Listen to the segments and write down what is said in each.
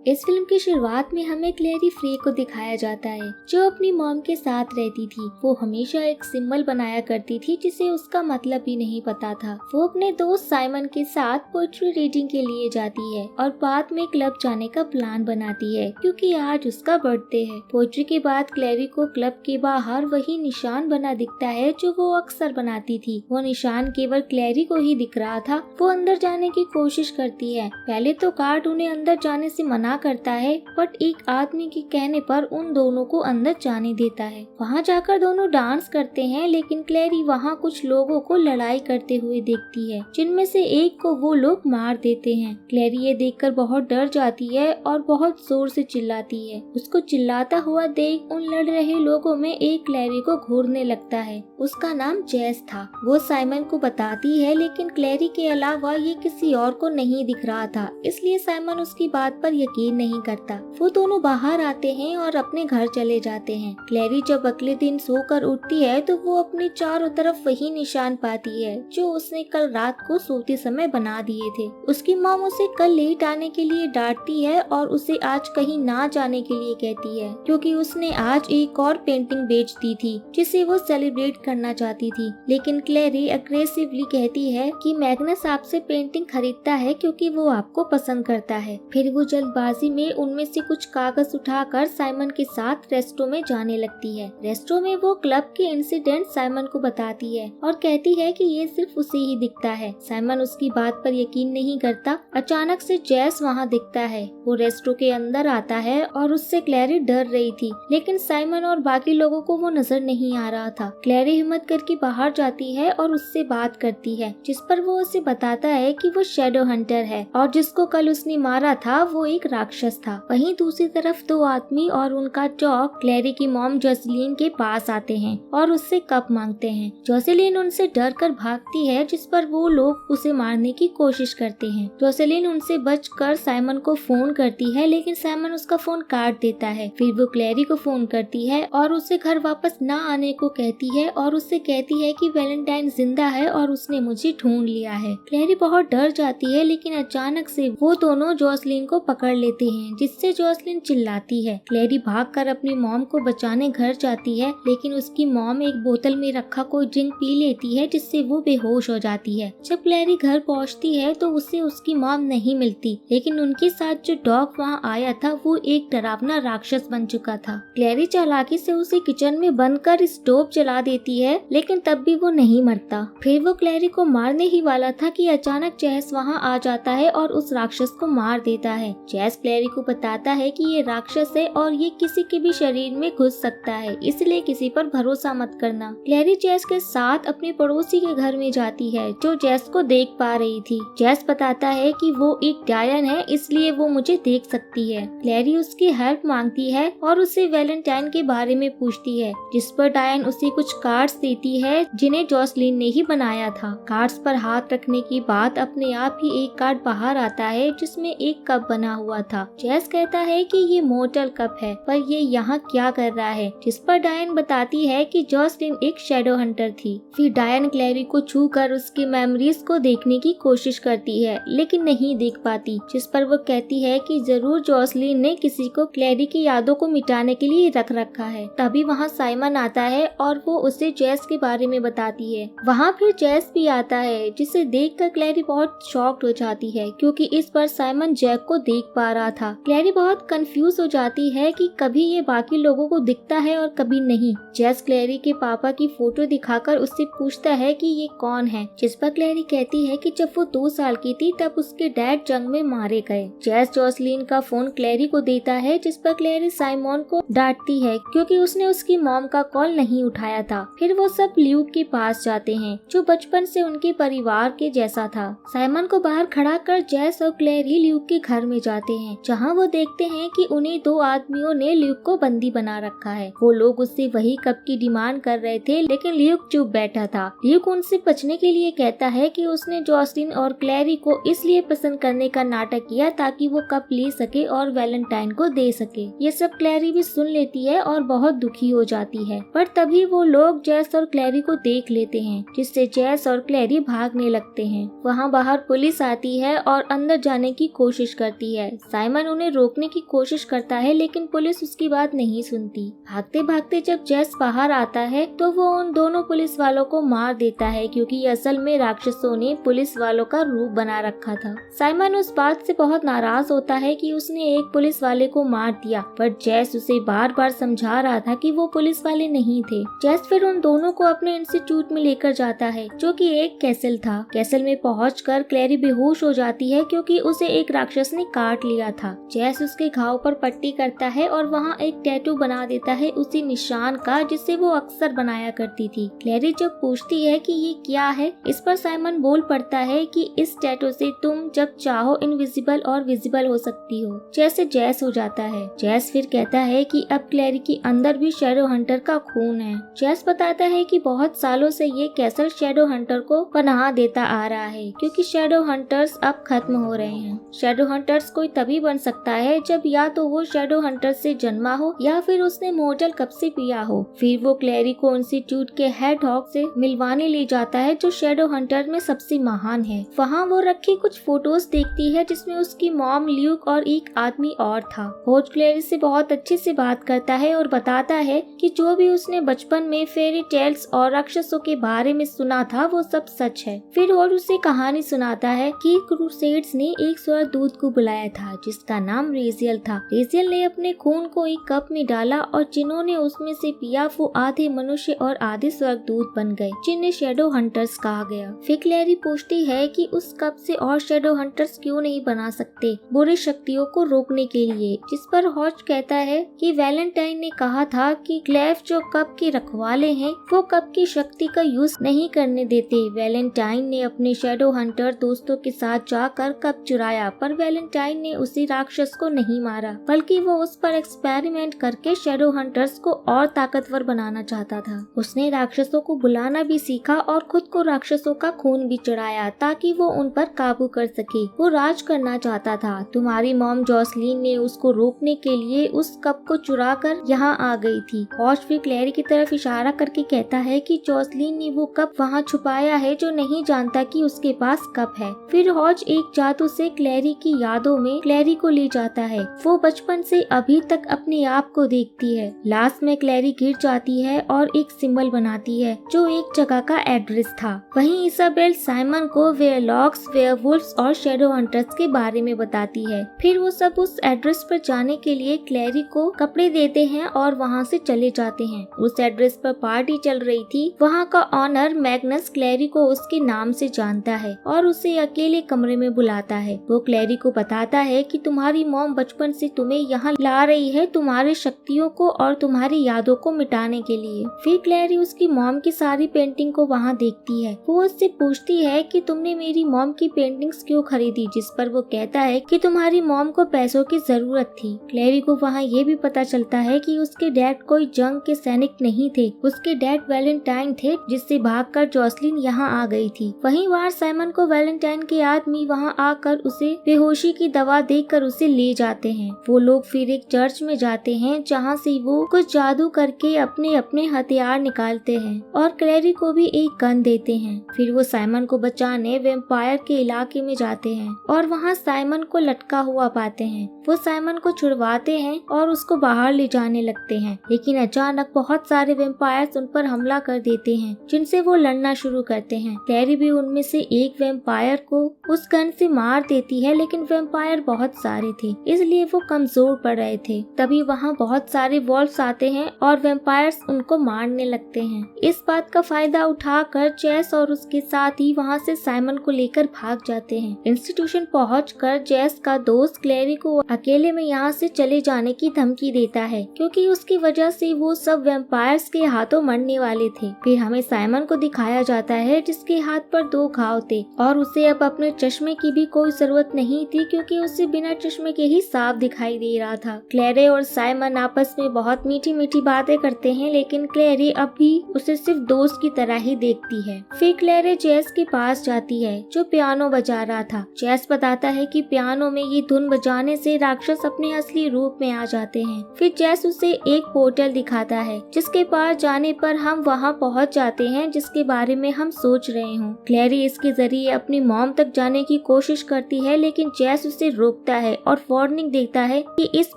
इस फिल्म की शुरुआत में हमें क्लेरी फ्रे को दिखाया जाता है जो अपनी मॉम के साथ रहती थी। वो हमेशा एक सिंबल बनाया करती थी जिसे उसका मतलब भी नहीं पता था। वो अपने दोस्त साइमन के साथ पोएट्री रीडिंग के लिए जाती है और बाद में क्लब जाने का प्लान बनाती है क्योंकि आज उसका बर्थडे है। पोएट्री के बाद क्लेरी को क्लब के बाहर वही निशान बना दिखता है जो वो अक्सर बनाती थी। वो निशान केवल क्लेरी को ही दिख रहा था। वो अंदर जाने की कोशिश करती है। पहले तो गार्ड उन्हें अंदर जाने से मना करता है बट एक आदमी के कहने पर उन दोनों को अंदर जाने देता है। वहाँ जाकर दोनों डांस करते हैं लेकिन क्लेरी वहाँ कुछ लोगों को लड़ाई करते हुए देखती है जिनमें से एक को वो लोग मार देते हैं। क्लेरी ये देखकर बहुत डर जाती है और बहुत जोर से चिल्लाती है। उसको चिल्लाता हुआ देख उन लड़ रहे लोगों में एक क्लेरी को घूरने लगता है। उसका नाम जेस था। वो साइमन को बताती है लेकिन क्लेरी के अलावा ये किसी और को नहीं दिख रहा था, इसलिए साइमन उसकी बात पर यकीन नहीं करता। वो दोनों बाहर आते हैं और अपने घर चले जाते हैं। क्लेरी जब अगले दिन सोकर उठती है तो वो अपने चारों तरफ वही निशान पाती है जो उसने कल रात को सोते समय बना दिए थे। उसकी मॉम उसे कल लेट आने के लिए डांटती है और उसे आज कहीं ना जाने के लिए कहती है क्योंकि उसने आज एक और पेंटिंग बेच दी थी जिसे वो सेलिब्रेट करना चाहती थी। लेकिन क्लेरी अग्रेसिवली कहती है कि मैग्नस आपसे पेंटिंग खरीदता है क्योंकि वो आपको पसंद करता है। फिर वो जल्दबाजी में उनमें से कुछ कागज उठाकर साइमन के साथ रेस्टोरेंट में जाने लगती है। रेस्टोरेंट में वो क्लब के इंसिडेंट साइमन को बताती है और कहती है कि ये सिर्फ उसे ही दिखता है। साइमन उसकी बात पर यकीन नहीं करता। अचानक से जेस वहाँ दिखता है। वो रेस्टोरेंट के अंदर आता है और उससे क्लेरी डर रही थी लेकिन साइमन और बाकी लोगों को वो नजर नहीं आ रहा था। क्लेरी हिम्मत करके बाहर जाती है और उससे बात करती है जिस पर वो उसे बताता है कि वो शैडो हंटर है और जिसको कल उसने मारा था वो एक राक्षस था। वहीं दूसरी तरफ दो आदमी और उनका डॉग क्लेरी की मॉम जोसेलिन के पास आते हैं और उससे कप मांगते हैं। जोसेलिन उनसे डर कर भागती है जिस पर वो लोग उसे मारने की कोशिश करते हैं। जोसेलिन उनसे बचकर साइमन को फोन करती है लेकिन साइमन उसका फोन काट देता है। फिर वो क्लेरी को फोन करती है और उसे घर वापस न आने को कहती है और उससे कहती है कि वैलेंटाइन जिंदा है और उसने मुझे ढूंढ लिया है। क्लेरी बहुत डर जाती है लेकिन अचानक से वो दोनों जोसेलिन को पकड़ लेते हैं जिससे जोसेलिन चिल्लाती है। क्लेरी भागकर अपनी मॉम को बचाने घर जाती है लेकिन उसकी मॉम एक बोतल में रखा कोई ड्रिंक पी लेती है जिससे वो बेहोश हो जाती है। जब क्लेरी घर पहुंचती है तो उसे उसकी मॉम नहीं मिलती लेकिन उनके साथ जो डॉग वहाँ आया था वो एक डरावना राक्षस बन चुका था। क्लेरी चालाकी से उसे किचन में बंद कर स्टोव जला देती है लेकिन तब भी वो नहीं मरता। फिर वो क्लेरी को मारने ही वाला था कि अचानक जेस वहाँ आ जाता है और उस राक्षस को मार देता है। जेस क्लेरी को बताता है कि ये राक्षस है और ये किसी के भी शरीर में घुस सकता है, इसलिए किसी पर भरोसा मत करना। क्लेरी जेस के साथ अपने पड़ोसी के घर में जाती है जो जेस को देख पा रही थी। जेस बताता है कि वो एक डायन है इसलिए वो मुझे देख सकती है। क्लेरी उसकी हेल्प मांगती है और उसे वैलेंटाइन के बारे में पूछती है जिस पर डायन उसे कुछ कार्ड्स देती है जिन्हें जोसेलिन ने ही बनाया था। कार्ड्स पर हाथ रखने के बाद अपने आप ही एक कार्ड बाहर आता है जिसमें एक कप बना हुआ था। जेस कहता है कि ये मोर्टल कप है पर ये यहाँ क्या कर रहा है, जिस पर डायन बताती है कि जोसेलिन एक शैडो हंटर थी। फिर डायन क्लेरी को छू कर उसकी मेमोरीज को देखने की कोशिश करती है लेकिन नहीं देख पाती, जिस पर वो कहती है कि जरूर जोसेलिन ने किसी को क्लेरी की यादों को मिटाने के लिए रख रखा है। तभी वहाँ साइमन आता है और वो उसे जेस के बारे में बताती है। वहाँ फिर जेस भी आता है जिसे देखकर क्लेरी बहुत शॉक्ड हो जाती है क्योंकि इस पर साइमन जैक को देख पा रहा था। क्लेरी बहुत कंफ्यूज हो जाती है कि कभी ये बाकी लोगों को दिखता है और कभी नहीं। जेस क्लेरी के पापा की फोटो दिखाकर उससे पूछता है कि ये कौन है, जिस पर क्लेरी कहती है कि जब वो 2 साल की थी तब उसके डैड जंग में मारे गए। जेस जोसेलिन का फोन क्लेरी को देता है जिस पर क्लेरी साइमन को डांटती है क्योंकि उसने उसकी मॉम का कॉल नहीं उठाया था। फिर वो सब ल्यूक के पास जाते हैं जो बचपन से उनके परिवार के जैसा था। साइमन को बाहर खड़ा कर जेस और क्लेरी ल्यूक के घर में जाते हैं जहाँ वो देखते हैं कि उन्हें 2 आदमियों ने ल्यूक को बंदी बना रखा है। वो लोग उससे वही कप की डिमांड कर रहे थे लेकिन ल्यूक चुप बैठा था। ल्यूक उनसे बचने के लिए कहता है कि उसने जोसेलिन और क्लेरी को इसलिए पसंद करने का नाटक किया ताकि वो कप ले सके और वैलेंटाइन को दे सके। ये सब क्लेरी भी सुन लेती है और बहुत दुखी हो जाती है पर तभी वो लोग जेस और क्लेरी को देख लेते हैं जिससे जेस और क्लेरी भागने लगते हैं। वहाँ बाहर पुलिस आती है और अंदर जाने की कोशिश करती है। साइमन उन्हें रोकने की कोशिश करता है लेकिन पुलिस उसकी बात नहीं सुनती। भागते भागते जब जेस बाहर आता है तो वो उन दोनों पुलिस वालों को मार देता है क्योंकि असल में राक्षसों ने पुलिस वालों का रूप बना रखा था। साइमन उस बात से बहुत नाराज होता है कि उसने एक पुलिस वाले को मार दिया, पर जेस उसे बार बार समझा रहा था कि वो पुलिस वाले नहीं थे। जेस फिर उन दोनों को अपने इंस्टीट्यूट में लेकर जाता है जो कि एक कैसल था। कैसल में पहुंचकर क्लैरी बेहोश हो जाती है क्योंकि उसे एक राक्षस ने काट लिया था। जेस उसके घाव पर पट्टी करता है और वहाँ एक टैटू बना देता है उसी निशान का जिसे वो अक्सर बनाया करती थी। क्लैरी जब पूछती है कि ये क्या है, इस पर साइमन बोल पड़ता है कि इस टैटू से तुम जब चाहो इनविजिबल और विजिबल हो सकती हो, जैसे जेस हो जाता है। जेस फिर कहता है कि अब क्लैरी के अंदर भी शैडो हंटर का खून है। जेस बताता है कि बहुत सालों से ये कैसल शैडो हंटर को पनाह देता आ रहा है क्योंकि शैडो हंटर्स अब खत्म हो रहे हैं। शैडो हंटर्स कोई तभी बन सकता है जब या तो वो शैडो हंटर से जन्मा हो या फिर उसने मोर्टल कप से पिया हो। फिर वो क्लैरी को इंस्टीट्यूट के हेड हॉग से मिलवाने ले जाता है जो शैडो हंटर में सबसे महान है। वहाँ वो रखी कुछ फोटोज देखती है जिसमें उसकी मॉम, ल्यूक और एक आदमी और था। होज क्लैरी से बहुत अच्छे से बात करता है और बताता है कि जो भी उसने बचपन में फेरी टेल्स और राक्षसों के बारे में सुना था वो सब सच है। फिर होज उसे कहानी सुनाता है कि क्रूसेड्स ने एक स्वर्गदूत को बुलाया था जिसका नाम रेजियल था। रेजियल ने अपने खून को एक कप में डाला और जिन्होंने उसमें से पिया वो आधे मनुष्य और आधे स्वर्गदूत बन गए जिन्हें शैडो हंटर्स कहा गया। फिर क्लैरी पूछती है कि उस कप से और शैडो हंटर्स क्यों नहीं बना सकते बुरी शक्तियों को रोकने के लिए, जिस पर हॉज कहता है कि वैलेंटाइन ने कहा था कि क्लेव जो कप के रखवाले हैं वो कप की शक्ति का यूज नहीं करने देते। वैलेंटाइन ने अपने शैडो हंटर दोस्तों के साथ जाकर कप चुराया, पर वैलेंटाइन ने उसी राक्षस को नहीं मारा बल्कि वो उस पर एक्सपेरिमेंट करके शैडो हंटर्स को और ताकतवर बनाना चाहता था। उसने राक्षसों को बुलाना भी सीखा और खुद को राक्षसों का खून भी चढ़ाया ताकि वो उन पर काबू कर सके। वो राज करना चाहता था। तुम्हारी मॉम जॉसलीन ने उसको रोकने के लिए उस कप को चुरा कर यहाँ आ गई थी। हॉज फिर क्लैरी की तरफ इशारा करके कहता है कि जॉसलीन ने वो कप वहाँ छुपाया है जो नहीं जानता कि उसके पास कप है। फिर हॉज एक जादू से क्लैरी की यादों में क्लैरी को ले जाता है। वो बचपन से अभी तक अपने आप को देखती है। लास्ट में क्लैरी गिर जाती है और एक सिंबल बनाती है जो एक जगह का एड्रेस था। वहीं इसाबेल साइमन को वेयरलॉक्स, वेयरवुल्फ्स और शैडो हंटर्स के बारे में बताती है। फिर वो सब उस एड्रेस पर जाने के लिए क्लैरी को कपड़े देते हैं और वहाँ से चले जाते हैं। उस एड्रेस पर पार्टी चल रही थी। वहाँ का ऑनर मैग्नस क्लैरी को उसके नाम से जानता है और उसे अकेले कमरे में बुलाता है। वो क्लैरी को बताता है कि तुम्हारी मॉम बचपन से तुम्हें यहाँ ला रही है तुम्हारी शक्तियों को और तुम्हारी यादों को मिटाने के लिए। फिर क्लैरी उसकी मॉम की सारी पेंटिंग को वहाँ देखती है। वो उससे पूछती है कि तुमने मेरी मॉम की पेंटिंग्स क्यों खरीदी, जिस पर वो कहता है कि तुम्हारी मॉम को पैसों की जरूरत थी। क्लैरी को वहाँ ये भी पता चलता है कि उसके डैड कोई जंग के सैनिक नहीं थे। उसके डैड वैलेंटाइन थे जिससे भागकर जॉसलिन यहाँ आ गई थी। वहीं वार साइमन को वैलेंटाइन के आदमी वहाँ आकर उसे बेहोशी की दवा देकर उसे ले जाते हैं। वो लोग फिर एक चर्च में जाते हैं जहाँ से वो कुछ जादू करके अपने अपने हथियार निकालते हैं और क्लैरी को भी एक गन देते हैं। फिर वो साइमन को बचाने वेम्पायर के इलाके में जाते हैं और वहाँ साइमन को लटका हुआ पाते हैं। वो साइमन को छुड़वाते हैं और उसको बाहर ले जाने लगते हैं, लेकिन अचानक बहुत सारे वेम्पायर्स उन पर हमला कर देते हैं जिनसे वो लड़ना शुरू करते हैं। क्लैरी भी उनमें से एक वेम्पायर को उस गन से मार देती है, लेकिन वेम्पायर बहुत सारे थे इसलिए वो कमजोर पड़ रहे थे। तभी वहाँ बहुत सारे वॉल्व्स आते हैं और वेम्पायर्स उनको मारने लगते हैं। इस बात का फायदा उठाकर जेस और उसके साथ ही वहाँ से साइमन को लेकर भाग जाते हैं। इंस्टीट्यूशन पहुंचकर जेस का दोस्त क्लैरी को अकेले में यहाँ से चले जाने की धमकी देता है क्योंकि उसकी वजह से वो सब वेम्पायर्स के हाथों मरने वाले थे। फिर हमें साइमन को दिखाया जाता है जिसके हाथ पर 2 घाव थे और उसे अब अपने चश्मे की भी कोई जरूरत नहीं थी क्योंकि उसे बिना चश्मे के ही साफ दिखाई दे रहा था। क्लैरी और साइमन आपस में बहुत मीठी मीठी बातें करते हैं, लेकिन क्लैरी अब भी उसे सिर्फ दोस्त की तरह ही देखती है। फिर क्लैरी जेस के पास जाती है जो पियानो बजा रहा था। जेस बताता है कि पियानो में ये धुन बजाने से राक्षस अपने असली रूप में आ जाते हैं। फिर जेस उसे एक पोर्टल दिखाता है जिसके पास जाने पर हम वहां पहुंच जाते हैं जिसके बारे में हम सोच रहे हों। क्लैरी इसके जरिए अपनी मॉम तक जाने की कोशिश करती है, लेकिन जेस उसे रोक रुकता है और वार्निंग देता है कि इस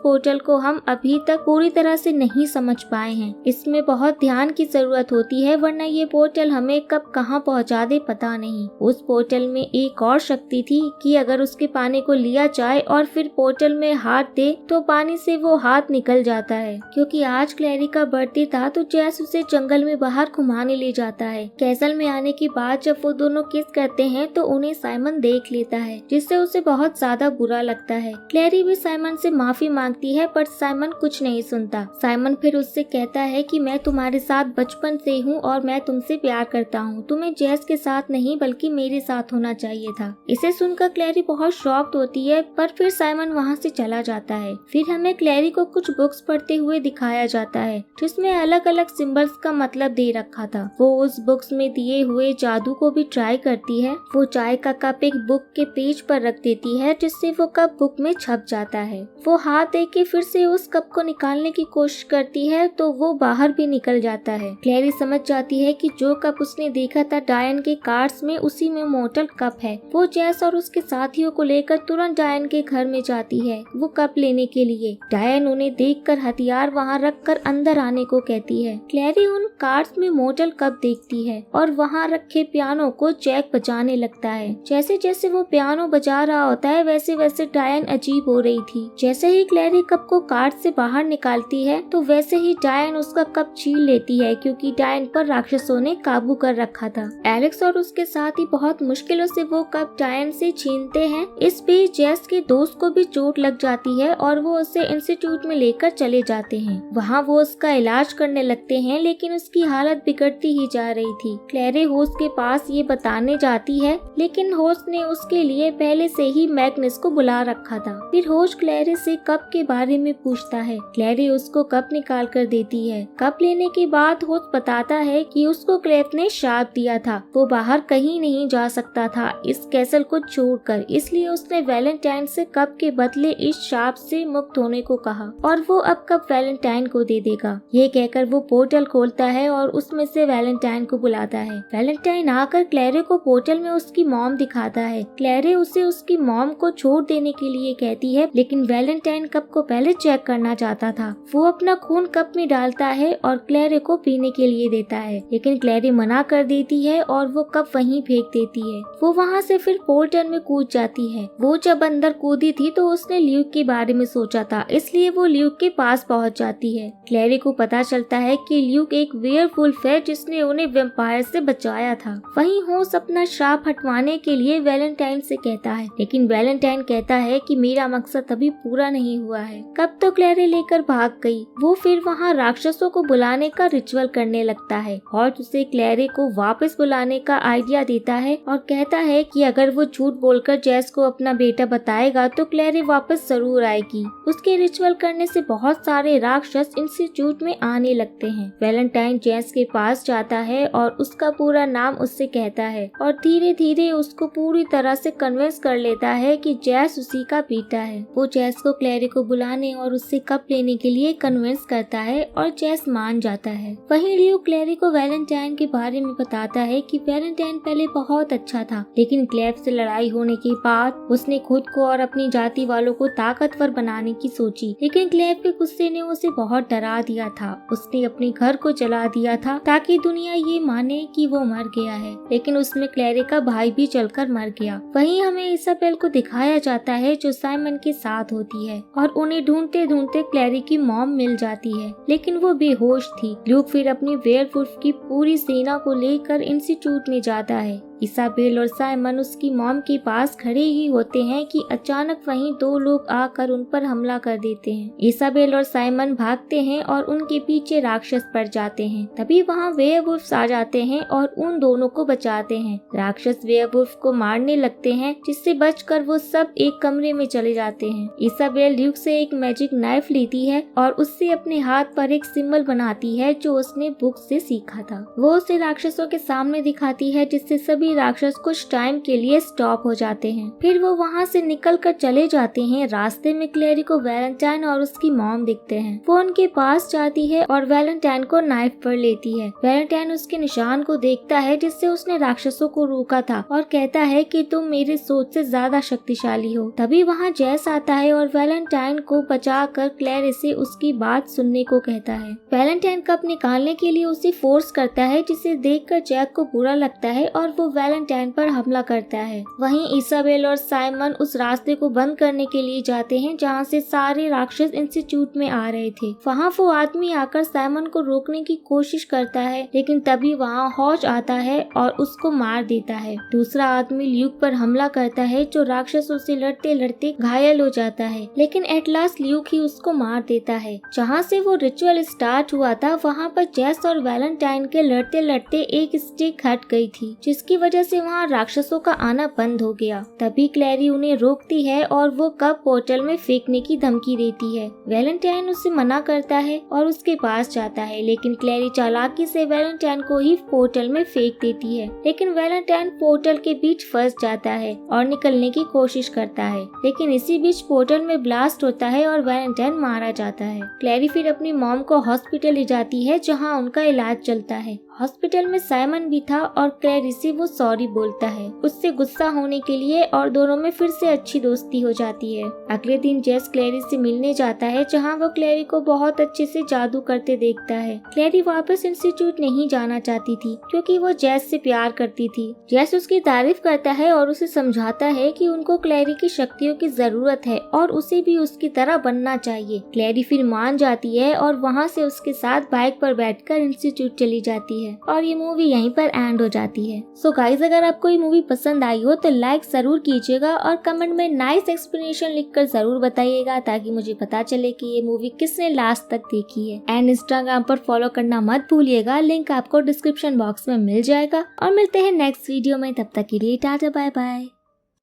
पोर्टल को हम अभी तक पूरी तरह से नहीं समझ पाए हैं। इसमें बहुत ध्यान की जरूरत होती है, वरना ये पोर्टल हमें कब कहाँ पहुँचा दे पता नहीं। उस पोर्टल में एक और शक्ति थी कि अगर उसके पानी को लिया जाए और फिर पोर्टल में हाथ दे तो पानी से वो हाथ निकल जाता है। क्योंकि आज क्लैरी का बर्थडे था तो जैस उसे जंगल में बाहर घुमाने ले जाता है। कैसल में आने के बाद जब वो दोनों किस करते हैं तो उन्हें साइमन देख लेता है, जिससे उसे बहुत ज्यादा बुरा लगता है। क्लैरी भी साइमन से माफी मांगती है पर साइमन कुछ नहीं सुनता। साइमन फिर उससे कहता है कि मैं तुम्हारे साथ बचपन से हूँ और मैं तुमसे प्यार करता हूँ। तुम्हें जैस के साथ नहीं बल्कि मेरे साथ होना चाहिए था। इसे सुनकर क्लैरी बहुत शॉक्ड होती है, पर फिर साइमन वहाँ से चला जाता है। फिर हमें क्लैरी को कुछ बुक्स पढ़ते हुए दिखाया जाता है जिसमें अलग अलग सिंबल्स का मतलब दे रखा था। वो उस बुक्स में दिए हुए जादू को भी ट्राई करती है। वो चाय का कप एक बुक के पेज पर रख देती है जिससे वो कप बुक में छप जाता है। वो हाथ दे के फिर से उस कप को निकालने की कोशिश करती है तो वो बाहर भी निकल जाता है। क्लैरी समझ जाती है कि जो कप उसने देखा था डायन के कार्ड्स में, उसी में मोर्टल कप है। वो जैस और उसके साथियों को लेकर तुरंत डायन के घर में जाती है वो कप लेने के लिए। डायन उन्हें देखकर हथियार वहाँ रखकर अंदर आने को कहती है। क्लैरी उन कार्ड्स में मोर्टल कप देखती है और वहाँ रखे पियानो को जैक बजाने लगता है। जैसे जैसे वो पियानो बजा रहा होता है वैसे वैसे डायन अजीब हो रही थी। जैसे ही क्लैरी कप को कार्ड से बाहर निकालती है तो वैसे ही डायन उसका कप छीन लेती है, क्योंकि डायन पर राक्षसों ने काबू कर रखा था। एलेक्स और उसके साथ ही बहुत मुश्किलों से वो कप डायन से छीनते हैं। इस बीच जैस के दोस्त को भी चोट लग जाती है और वो उसे इंस्टीट्यूट में लेकर चले जाते हैं। वहाँ वो उसका इलाज करने लगते हैं, लेकिन उसकी हालत बिगड़ती ही जा रही थी। क्लैरी होस्ट के पास ये बताने जाती है, लेकिन होस्ट ने उसके लिए पहले से ही मैग्नस को बुला रखा था। फिर होस्ट क्लैरी से कप के बारे में पूछता है। क्लैरी उसको कप निकाल कर देती है। कप लेने के बाद होस्ट बताता है कि उसको क्लेफ ने श्राप दिया था, वो बाहर कहीं नहीं जा सकता था इस कैसल को छोड़कर, इसलिए उसने वैलेंटाइन से कप के बदले इस श्राप से मुक्त होने को कहा और वो अब कप वैलेंटाइन को दे देगा। ये कहकर वो पोर्टल खोलता है और उसमें से वैलेंटाइन को बुलाता है। वैलेंटाइन आकर क्लैरी को पोर्टल में उसकी मॉम दिखाता है। क्लैरी उसे उसकी मॉम को छोड़ देने के लिए कहती है, लेकिन वैलेंटाइन कप को पहले चेक करना चाहता था। वो अपना खून कप में डालता है और क्लैरी को पीने के लिए देता है, लेकिन क्लैरी मना कर देती है और वो कप वहीं फेंक देती है। वो वहाँ से फिर पोर्टल में कूद जाती है। वो जब अंदर कूदी थी तो उसने ल्यूक के बारे में सोचा था, इसलिए वो ल्यूक के पास पहुँच जाती है। क्लैरी को पता चलता है कि ल्यूक एक वेयरवुल्फ है जिसने उन्हें वैम्पायर से बचाया था। वहीं होस्ट अपना श्राप हटवाने के लिए वैलेंटाइन से कहता है, लेकिन वैलेंटाइन कहता है कि मेरा मकसद अभी पूरा नहीं हुआ है। कब तो क्लैरी लेकर भाग गई। वो फिर वहाँ राक्षसों को बुलाने का रिचुअल करने लगता है और उसे क्लैरी को वापस बुलाने का आइडिया देता है और कहता है कि अगर वो झूठ बोलकर जैस को अपना बेटा बताएगा तो क्लैरी वापस जरूर आएगी। उसके रिचुअल करने से बहुत सारे राक्षस इंस्टीट्यूट में आने लगते हैं। वैलेंटाइन जैस के पास जाता है और उसका पूरा नाम उससे कहता है और धीरे धीरे उसको पूरी तरह से कन्विंस कर लेता है कि जैस उसी का बेटा है। वो जैस को क्लैरी को बुलाने और उससे कप लेने के लिए कन्विंस करता है और जैस मान जाता है। वहीं लियो क्लैरी को वैलेंटाइन के बारे में बताता है कि वैलेंटाइन पहले बहुत अच्छा था, लेकिन क्लेफ से लड़ाई होने के बाद उसने खुद को और अपनी जाति वालों को ताकतवर बनाने की सोची, लेकिन क्लेफ के गुस्से ने उसे बहुत डरा दिया था। उसने अपने घर को जला दिया था ताकि दुनिया ये माने कि वो मर गया है, लेकिन उसमें क्लैरी का भाई भी जलकर मर गया। वहीं हमें इसाबेल को दिखाया जाता है जो साइमन के साथ होती है और उन्हें ढूंढते ढूंढते क्लैरी की मॉम मिल जाती है, लेकिन वो बेहोश थी। ल्यूक फिर अपनी वेयरवुल्फ की पूरी सेना को लेकर इंस्टीट्यूट में जाता है। इसाबेल और साइमन उसकी मॉम के पास खड़े ही होते हैं कि अचानक वहीं दो लोग आकर उन पर हमला कर देते हैं। इसाबेल और साइमन भागते हैं और उनके पीछे राक्षस पड़ जाते हैं। तभी वहाँ वेयरवुल्फ्स आ जाते हैं और उन दोनों को बचाते हैं। राक्षस वेयरवुल्फ को मारने लगते हैं, जिससे बचकर वो सब एक कमरे में चले जाते हैं। इसाबेल ल्यूक से एक मैजिक नाइफ लेती है और उससे अपने हाथ पर एक सिंबल बनाती है जो उसने बुक से सीखा था। वो उसे राक्षसों के सामने दिखाती है, जिससे सभी भी राक्षस कुछ टाइम के लिए स्टॉप हो जाते हैं। फिर वो वहाँ से निकल कर चले जाते हैं। रास्ते में क्लेरी को वैलेंटाइन और उसकी मॉम दिखते हैं। वो उनके पास जाती है और वैलेंटाइन को नाइफ पर लेती है। वैलेंटाइन उसके निशान को देखता है जिससे उसने राक्षसों को रोका था और कहता है कि तुम मेरी सोच से ज्यादा शक्तिशाली हो। तभी वहाँ जैस आता है और वैलेंटाइन को बचाकर क्लेरी से उसकी बात सुनने को कहता है। वैलेंटाइन कप निकालने के लिए उसे फोर्स करता है जिसे देखकर जैक को बुरा लगता है और वो वैलेंटाइन पर हमला करता है। वहीं इसाबेल और साइमन उस रास्ते को बंद करने के लिए जाते हैं जहाँ से सारे राक्षस इंस्टीट्यूट में आ रहे थे। वहाँ वो आदमी आकर साइमन को रोकने की कोशिश करता है, लेकिन तभी वहाँ हॉच आता है और उसको मार देता है। दूसरा आदमी ल्यूक पर हमला करता है जो राक्षसों से लड़ते लड़ते घायल हो जाता है, लेकिन एट लास्ट ल्यूक ही उसको मार देता है। जहाँ से वो रिचुअल स्टार्ट हुआ था वहाँ पर जेस और वैलेंटाइन के लड़ते लड़ते एक स्टिक हट गई थी, जिसकी वजह से वहाँ राक्षसों का आना बंद हो गया। तभी क्लेरी उन्हें रोकती है और वो कप पोर्टल में फेंकने की धमकी देती है। वैलेंटाइन उसे मना करता है और उसके पास जाता है, लेकिन क्लेरी चालाकी से वैलेंटाइन को ही पोर्टल में फेंक देती है। लेकिन वैलेंटाइन पोर्टल के बीच फंस जाता है और निकलने की कोशिश करता है, लेकिन इसी बीच पोर्टल में ब्लास्ट होता है और वैलेंटाइन मारा जाता है। क्लेरी फिर अपनी मॉम को हॉस्पिटल ले जाती है जहाँ उनका इलाज चलता है। हॉस्पिटल में साइमन भी था और क्लेरी से वो सॉरी बोलता है उससे गुस्सा होने के लिए और दोनों में फिर से अच्छी दोस्ती हो जाती है। अगले दिन जेस क्लेरी से मिलने जाता है जहाँ वो क्लेरी को बहुत अच्छे से जादू करते देखता है। क्लेरी वापस इंस्टीट्यूट नहीं जाना चाहती थी क्योंकि वो जेस से प्यार करती थी। जेस उसकी तारीफ करता है और उसे समझाता है कि उनको क्लेरी की शक्तियों की जरूरत है और उसे भी उसकी तरह बनना चाहिए। क्लेरी फिर मान जाती है और वहाँ से उसके साथ बाइक पर बैठकर इंस्टीट्यूट चली जाती है और ये मूवी यहीं पर एंड हो जाती है। सो गाइज, अगर आपको ये मूवी पसंद आई हो तो लाइक जरूर कीजिएगा और कमेंट में नाइस एक्सप्लेनेशन लिखकर जरूर बताइएगा ताकि मुझे पता चले कि ये मूवी किसने लास्ट तक देखी है। एंड इंस्टाग्राम पर फॉलो करना मत भूलिएगा, लिंक आपको डिस्क्रिप्शन बॉक्स में मिल जाएगा। और मिलते हैं नेक्स्ट वीडियो में, तब तक के लिए टाटा बाय बाय।